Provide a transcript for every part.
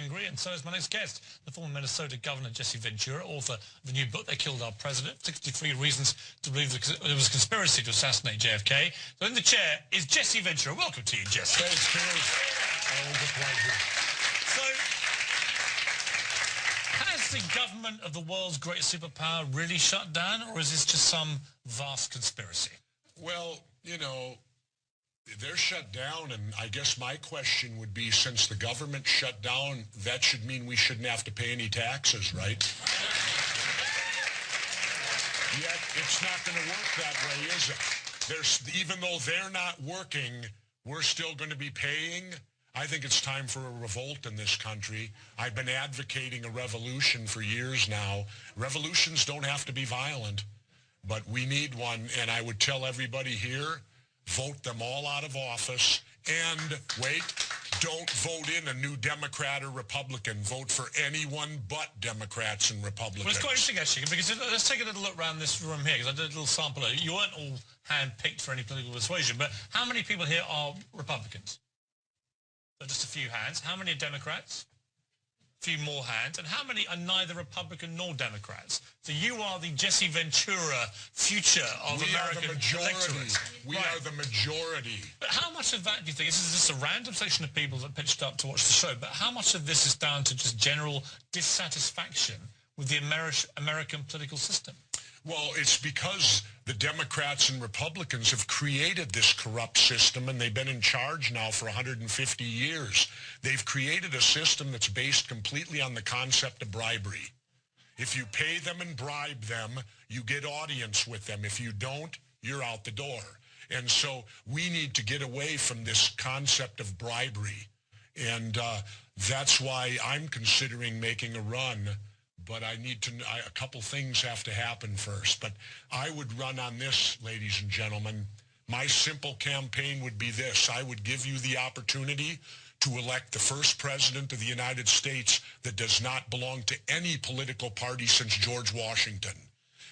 angry, and so is my next guest, the former Minnesota Governor Jesse Ventura, author of the new book, They Killed Our President, 63 Reasons to Believe there was a Conspiracy to Assassinate JFK. So in the chair is Jesse Ventura. Welcome to you, Jesse. Thanks, Piers. Always a pleasure. So, has the government of the world's greatest superpower really shut down, or is this just some vast conspiracy? Well, you know, they're shut down, and I guess my question would be, since the government shut down, that should mean we shouldn't have to pay any taxes, right? Yet it's not going to work that way, is it? Even though they're not working, we're still going to be paying. I think it's time for a revolt in this country. I've been advocating a revolution for years now. Revolutions don't have to be violent, but we need one, and I would tell everybody here, vote them all out of office, and wait, don't vote in a new Democrat or Republican. Vote for anyone but Democrats and Republicans. Well, it's quite interesting, actually, because let's take a little look around this room here, because I did a little sample. You weren't all hand-picked for any political persuasion, but how many people here are Republicans? So just a few hands. How many are Democrats? A few more hands. And how many are neither Republican nor Democrats? So you are the Jesse Ventura future of American electorate. We are the majority. But how much of that do you think, this is just a random section of people that pitched up to watch the show, but how much of this is down to just general dissatisfaction with the American political system? Well, it's because the Democrats and Republicans have created this corrupt system, and they've been in charge now for 150 years. They've created a system that's based completely on the concept of bribery. If you pay them and bribe them, you get audience with them. If you don't, you're out the door. And so we need to get away from this concept of bribery. And that's why I'm considering making a run. But a couple things have to happen first. But I would run on this, ladies and gentlemen. My simple campaign would be this. I would give you the opportunity to elect the first president of the United States that does not belong to any political party since George Washington.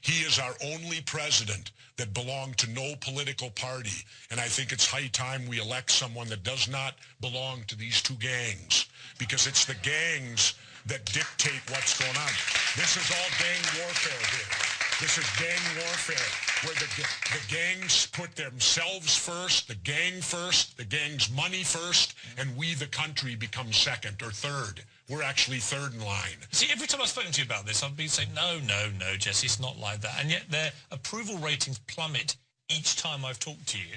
He is our only president that belonged to no political party. And I think it's high time we elect someone that does not belong to these two gangs, because it's the gangs that dictate what's going on. This is all gang warfare here. This is gang warfare, where the gangs put themselves first, the gang first, the gang's money first, and we, the country, become second or third. We're actually third in line. See, every time I've spoken to you about this, I've been saying, no, Jesse, it's not like that. And yet their approval ratings plummet each time I've talked to you,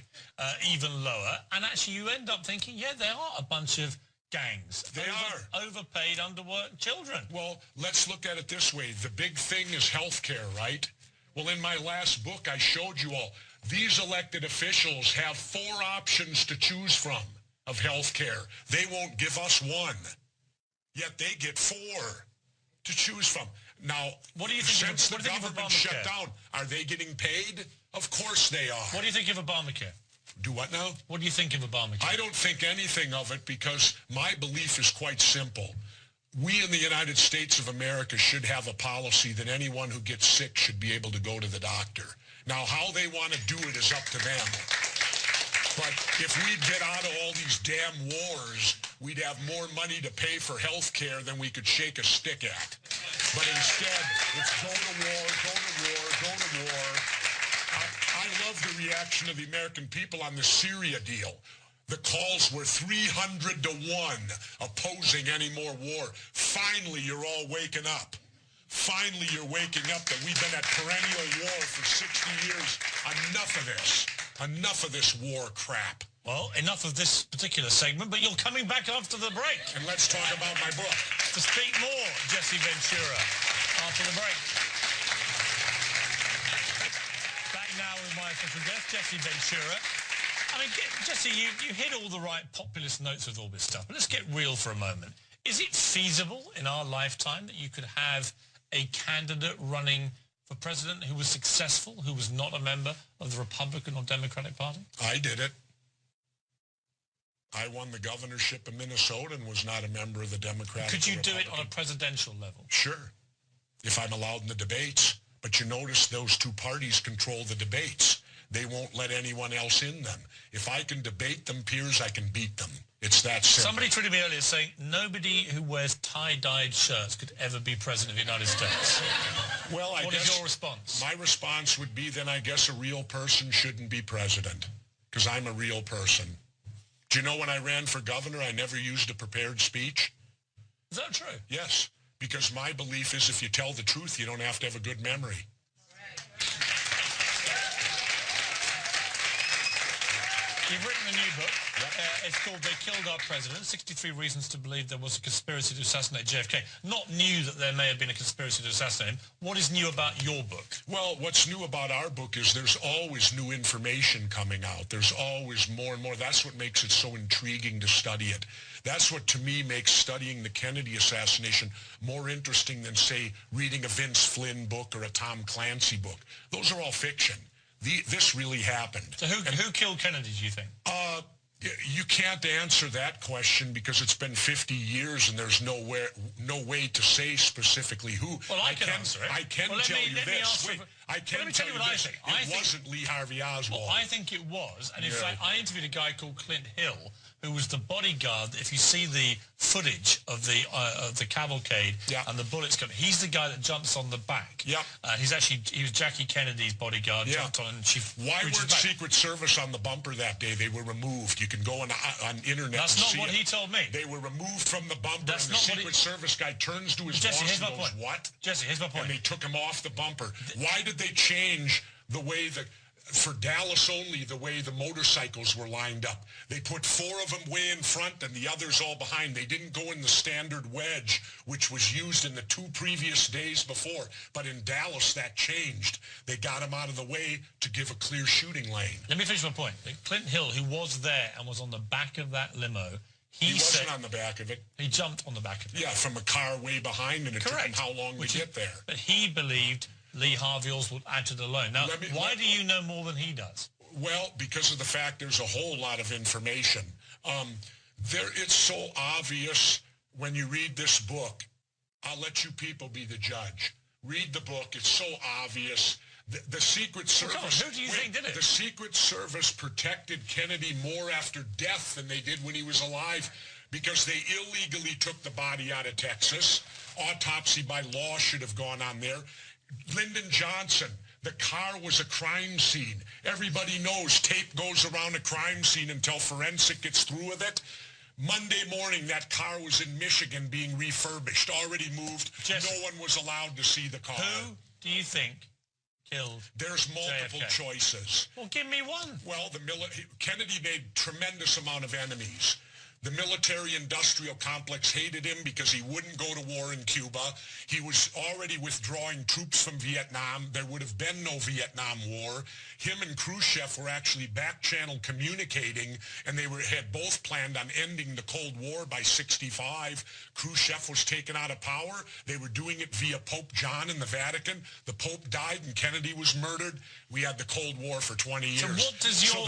even lower. And actually you end up thinking, yeah, there are a bunch of gangs. They are. Overpaid, underworked children. Well, let's look at it this way. The big thing is health care, right? Well, in my last book, I showed you all. These elected officials have 4 options to choose from of health care. They won't give us one. Yet they get 4 to choose from. Now, what do you think since the government shut down, are they getting paid? Of course they are. What do you think of Obamacare? Do what now? What do you think of Obamacare? I don't think anything of it, because my belief is quite simple. We in the United States of America should have a policy that anyone who gets sick should be able to go to the doctor. Now, how they want to do it is up to them. But if we'd get out of all these damn wars, we'd have more money to pay for health care than we could shake a stick at. But instead, it's go to war, go to war, go to war. I love the reaction of the American people on the Syria deal. The calls were 300 to 1 opposing any more war. Finally, you're all waking up. Finally, you're waking up that we've been at perennial war for 60 years. Enough of this. Enough of this war crap. Well, enough of this particular segment, but you're coming back after the break. And let's talk about my book. To speak more, Jesse Ventura, after the break. Back now with my special guest, Jesse Ventura. I mean, Jesse, you hit all the right populist notes with all this stuff, but let's get real for a moment. Is it feasible in our lifetime that you could have a candidate running for president who was successful, who was not a member of the Republican or Democratic Party? I did it. I won the governorship of Minnesota and was not a member of the Democratic. Could you do it on a presidential level? Sure, if I'm allowed in the debates. But you notice those two parties control the debates. They won't let anyone else in them. If I can debate them, Piers, I can beat them. It's that simple. Somebody tweeted me earlier saying nobody who wears tie-dyed shirts could ever be president of the United States. Well, What is your response? My response would be then I guess a real person shouldn't be president, because I'm a real person. Do you know when I ran for governor, I never used a prepared speech? Is that true? Yes, because my belief is if you tell the truth, you don't have to have a good memory. You've written a new book. It's called They Killed Our President, 63 Reasons to Believe There Was a Conspiracy to Assassinate JFK. Not new that there may have been a conspiracy to assassinate him. What is new about your book? Well, what's new about our book is there's always new information coming out. There's always more and more. That's what makes it so intriguing to study it. That's what, to me, makes studying the Kennedy assassination more interesting than, say, reading a Vince Flynn book or a Tom Clancy book. Those are all fiction. This really happened. So who killed Kennedy, do you think? You can't answer that question because it's been 50 years and there's no way to say specifically who. Well, I can answer it. I can tell you this. I can tell you this. It wasn't Lee Harvey Oswald. Well, I think it was. And in fact, I interviewed a guy called Clint Hill, who was the bodyguard. If you see the footage of the cavalcade and the bullets coming, he's the guy that jumps on the back. Yeah. He was Jackie Kennedy's bodyguard. Jumped on and Why weren't Secret Service on the bumper that day? They were removed. You can go on internet. That's not what he told me. They were removed from the bumper. And the Secret Service guy turns to his boss and goes, "What?" Jesse, here's my point. And they took him off the bumper. Why did they change the way that? For Dallas only, the way the motorcycles were lined up. They put 4 of them way in front and the others all behind. They didn't go in the standard wedge, which was used in the 2 previous days before. But in Dallas, that changed. They got them out of the way to give a clear shooting lane. Let me finish my point. Clint Hill, who was there and was on the back of that limo, he wasn't on the back of it. He jumped on the back of it. Yeah, from a car way behind, and it took him how long to get there. But he believed Lee Harvey Oswald acted alone. Now, why do you know more than he does? Well, because of the fact there's a whole lot of information. It's so obvious when you read this book. I'll let you people be the judge. Read the book. It's so obvious. The Secret Service... Who do you think did it? The Secret Service protected Kennedy more after death than they did when he was alive because they illegally took the body out of Texas. Autopsy by law should have gone on there. Lyndon Johnson, the car was a crime scene. Everybody knows tape goes around a crime scene until forensic gets through with it. Monday morning, that car was in Michigan being refurbished, already moved. Jesse, no one was allowed to see the car. Who do you think killed There's multiple JFK? Choices. Well, give me one. Well, Kennedy made tremendous amount of enemies. The military-industrial complex hated him because he wouldn't go to war in Cuba. He was already withdrawing troops from Vietnam. There would have been no Vietnam War. Him and Khrushchev were actually back-channel communicating, and they had both planned on ending the Cold War by '65. Khrushchev was taken out of power. They were doing it via Pope John in the Vatican. The Pope died, and Kennedy was murdered. We had the Cold War for 20 years. So what does your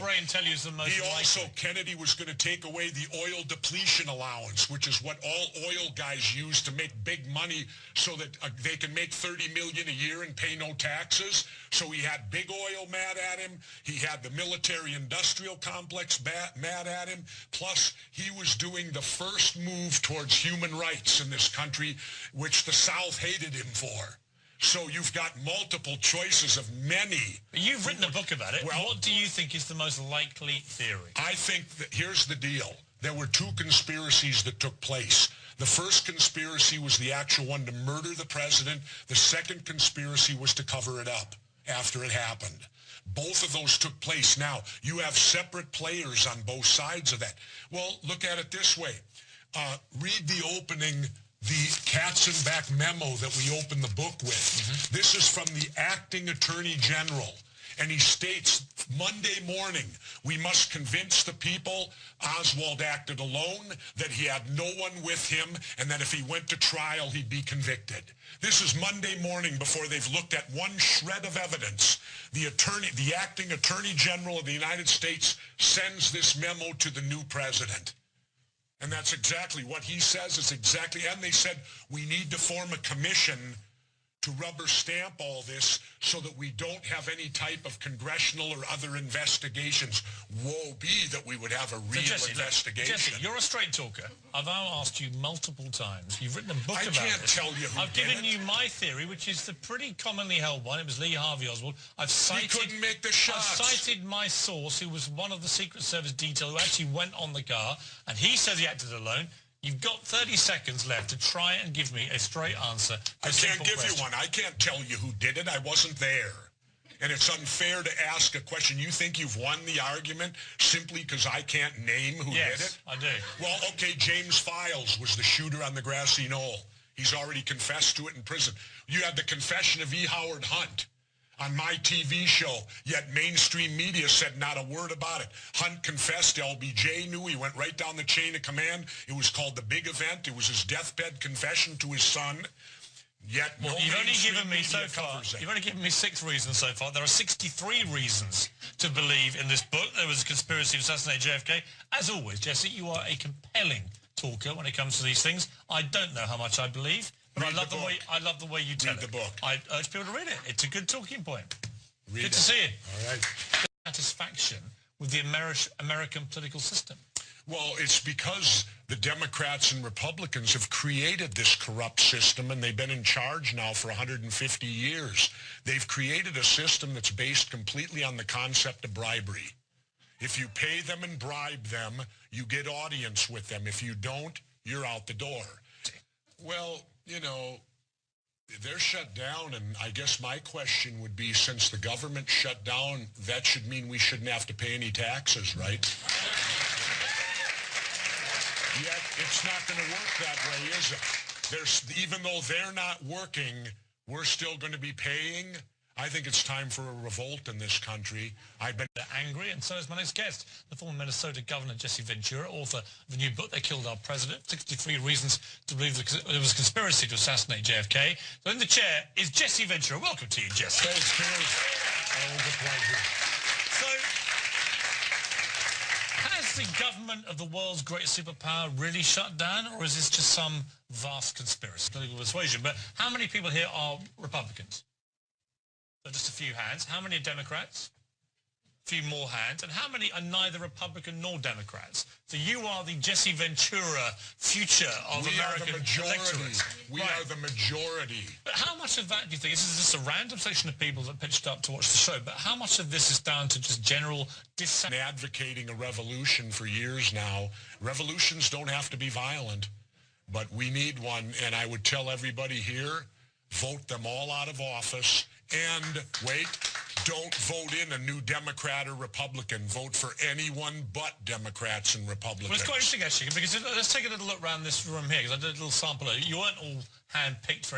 brain tell you is the most likely? Kennedy was going to take away the oil depletion allowance, which is what all oil guys use to make big money so that they can make $30 million a year and pay no taxes. So he had big oil mad at him. He had the military-industrial complex mad at him. Plus, he was doing the first move towards human rights in this country, which the South hated him for. So you've got multiple choices of many. You've written a book about it. Well, what do you think is the most likely theory? I think that here's the deal. There were 2 conspiracies that took place. The first conspiracy was the actual one to murder the president. The second conspiracy was to cover it up after it happened. Both of those took place. Now, you have separate players on both sides of that. Well, look at it this way. Read the opening, the Katzenbach memo that we opened the book with. Mm-hmm. This is from the acting attorney general. And he states, Monday morning, we must convince the people Oswald acted alone, that he had no one with him, and that if he went to trial, he'd be convicted. This is Monday morning before they've looked at one shred of evidence. The acting attorney general of the United States sends this memo to the new president. And that's exactly what he says is exactly, and they said, we need to form a commission to to rubber stamp all this so that we don't have any type of congressional or other investigations. Woe be that we would have a real investigation. Jesse, you're a straight talker. I've now asked you multiple times. You've written a book about this. I can't tell you who I've given you my theory, which is the pretty commonly held one. It was Lee Harvey Oswald. He couldn't make the shots. I've cited my source, who was one of the Secret Service detail who actually went on the car, and he says he acted alone. You've got 30 seconds left to try and give me a straight answer. I can't give you one. I can't tell you who did it. I wasn't there. And it's unfair to ask a question. You think you've won the argument simply because I can't name who did it? Yes, I do. Well, okay, James Files was the shooter on the grassy knoll. He's already confessed to it in prison. You had the confession of E. Howard Hunt on my TV show, yet mainstream media said not a word about it. Hunt confessed, LBJ knew, he went right down the chain of command. It was called The Big Event. It was his deathbed confession to his son. Yet no you've only given me so far. You've only given me 6 reasons so far. There are 63 reasons to believe in this book. There was a conspiracy to assassinate JFK. As always, Jesse, you are a compelling talker when it comes to these things. I don't know how much I believe. But I love the way you tell it. Read the book. I urge people to read it. It's a good talking point. Read good to see you. All right. Satisfaction with the American political system. Well, it's because the Democrats and Republicans have created this corrupt system, and they've been in charge now for 150 years. They've created a system that's based completely on the concept of bribery. If you pay them and bribe them, you get audience with them. If you don't, you're out the door. Well, you know, they're shut down, and I guess my question would be, since the government shut down, that should mean we shouldn't have to pay any taxes, right? Yet it's not going to work that way, is it? Even though they're not working, we're still going to be paying. I think it's time for a revolt in this country. I've been angry, and so is my next guest, the former Minnesota Governor Jesse Ventura, author of the new book, They Killed Our President, 63 Reasons to Believe there was a Conspiracy to Assassinate JFK. So in the chair is Jesse Ventura. Welcome to you, Jesse. Thanks, Piers. Always a pleasure. So, has the government of the world's greatest superpower really shut down, or is this just some vast conspiracy, political persuasion? But how many people here are Republicans? So just a few hands. How many are Democrats? A few more hands. And how many are neither Republican nor Democrats? So you are the Jesse Ventura future of American electorate. We are the majority. But how much of that do you think, this is just a random section of people that pitched up to watch the show, but how much of this is down to just general dissatisfaction? Advocating a revolution for years now. Revolutions don't have to be violent, but we need one. And I would tell everybody here, vote them all out of office. And, wait, don't vote in a new Democrat or Republican. Vote for anyone but Democrats and Republicans. Well, it's quite interesting, actually, because let's take a little look around this room here, because I did a little sample. You weren't all hand-picked for any